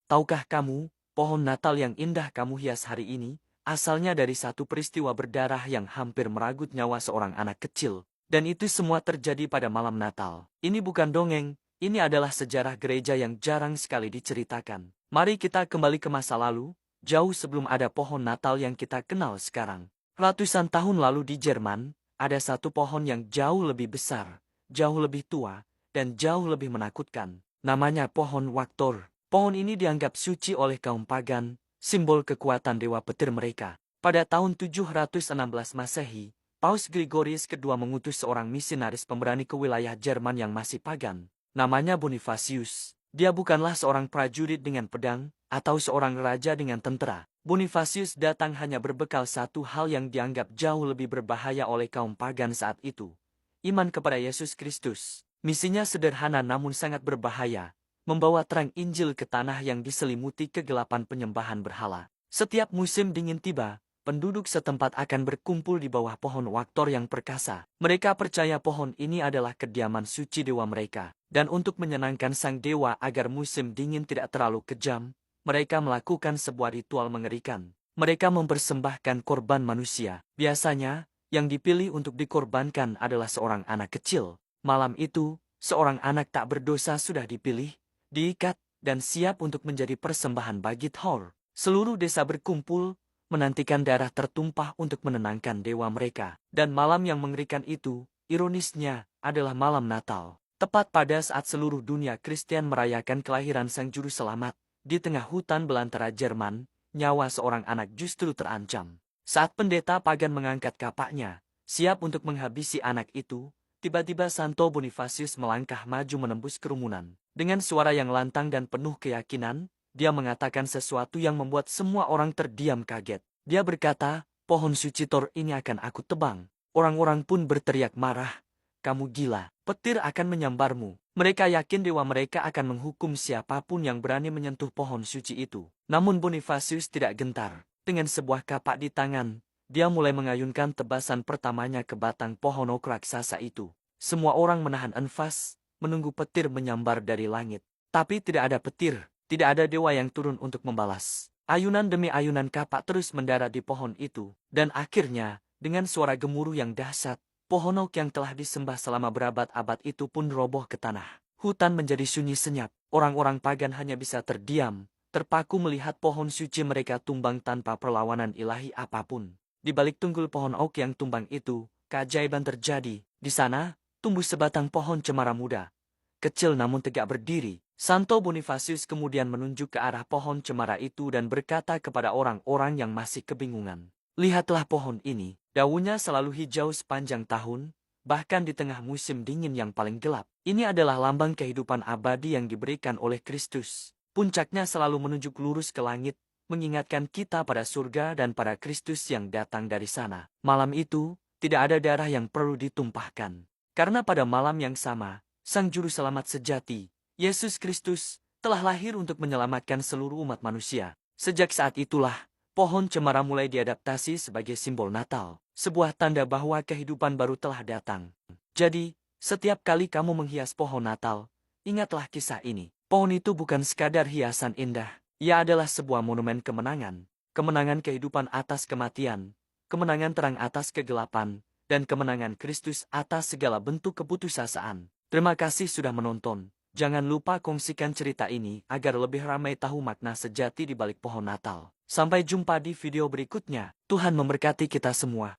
Tahukah kamu, pohon Natal yang indah kamu hias hari ini, asalnya dari satu peristiwa berdarah yang hampir merenggut nyawa seorang anak kecil. Dan itu semua terjadi pada malam Natal. Ini bukan dongeng, ini adalah sejarah gereja yang jarang sekali diceritakan. Mari kita kembali ke masa lalu, jauh sebelum ada pohon Natal yang kita kenal sekarang. Ratusan tahun lalu di Jerman, ada satu pohon yang jauh lebih besar, jauh lebih tua, dan jauh lebih menakutkan. Namanya pohon Waktor. Pohon ini dianggap suci oleh kaum pagan, simbol kekuatan dewa petir mereka. Pada tahun 716 Masehi, Paus Gregorius II mengutus seorang misionaris pemberani ke wilayah Jerman yang masih pagan. Namanya Bonifasius. Dia bukanlah seorang prajurit dengan pedang, atau seorang raja dengan tentara. Bonifasius datang hanya berbekal satu hal yang dianggap jauh lebih berbahaya oleh kaum pagan saat itu. Iman kepada Yesus Kristus. Misinya sederhana namun sangat berbahaya. Membawa terang Injil ke tanah yang diselimuti kegelapan penyembahan berhala. Setiap musim dingin tiba, penduduk setempat akan berkumpul di bawah pohon Waktor yang perkasa. Mereka percaya pohon ini adalah kediaman suci dewa mereka. Dan untuk menyenangkan sang dewa agar musim dingin tidak terlalu kejam, mereka melakukan sebuah ritual mengerikan. Mereka mempersembahkan korban manusia. Biasanya, yang dipilih untuk dikorbankan adalah seorang anak kecil. Malam itu, seorang anak tak berdosa sudah dipilih, diikat, dan siap untuk menjadi persembahan bagi Thor. Seluruh desa berkumpul, menantikan darah tertumpah untuk menenangkan dewa mereka. Dan malam yang mengerikan itu, ironisnya, adalah malam Natal. Tepat pada saat seluruh dunia Kristen merayakan kelahiran Sang Juru Selamat, di tengah hutan belantara Jerman, nyawa seorang anak justru terancam. Saat pendeta pagan mengangkat kapaknya, siap untuk menghabisi anak itu, tiba-tiba Santo Bonifasius melangkah maju menembus kerumunan. Dengan suara yang lantang dan penuh keyakinan, dia mengatakan sesuatu yang membuat semua orang terdiam kaget. Dia berkata, pohon suci Thor ini akan aku tebang. Orang-orang pun berteriak marah, kamu gila, petir akan menyambarmu. Mereka yakin dewa mereka akan menghukum siapapun yang berani menyentuh pohon suci itu. Namun Bonifasius tidak gentar. Dengan sebuah kapak di tangan, dia mulai mengayunkan tebasan pertamanya ke batang pohon ok raksasa itu. Semua orang menahan enfas, menunggu petir menyambar dari langit. Tapi tidak ada petir, tidak ada dewa yang turun untuk membalas. Ayunan demi ayunan kapak terus mendarat di pohon itu, dan akhirnya, dengan suara gemuruh yang dahsyat, pohon ok yang telah disembah selama berabad-abad itu pun roboh ke tanah. Hutan menjadi sunyi senyap, orang-orang pagan hanya bisa terdiam, terpaku melihat pohon suci mereka tumbang tanpa perlawanan ilahi apapun. Di balik tunggul pohon ok yang tumbang itu, keajaiban terjadi. Di sana, tumbuh sebatang pohon cemara muda. Kecil namun tegak berdiri. Santo Bonifasius kemudian menunjuk ke arah pohon cemara itu dan berkata kepada orang-orang yang masih kebingungan. Lihatlah pohon ini, daunnya selalu hijau sepanjang tahun, bahkan di tengah musim dingin yang paling gelap. Ini adalah lambang kehidupan abadi yang diberikan oleh Kristus. Puncaknya selalu menunjuk lurus ke langit, mengingatkan kita pada surga dan pada Kristus yang datang dari sana. Malam itu, tidak ada darah yang perlu ditumpahkan. Karena pada malam yang sama, Sang Juru Selamat sejati, Yesus Kristus, telah lahir untuk menyelamatkan seluruh umat manusia. Sejak saat itulah, pohon cemara mulai diadaptasi sebagai simbol Natal, sebuah tanda bahwa kehidupan baru telah datang. Jadi, setiap kali kamu menghias pohon Natal, ingatlah kisah ini. Pohon itu bukan sekadar hiasan indah, ia adalah sebuah monumen kemenangan. Kemenangan kehidupan atas kematian, kemenangan terang atas kegelapan, dan kemenangan Kristus atas segala bentuk keputusasaan. Terima kasih sudah menonton. Jangan lupa kongsikan cerita ini agar lebih ramai tahu makna sejati di balik pohon Natal. Sampai jumpa di video berikutnya. Tuhan memberkati kita semua.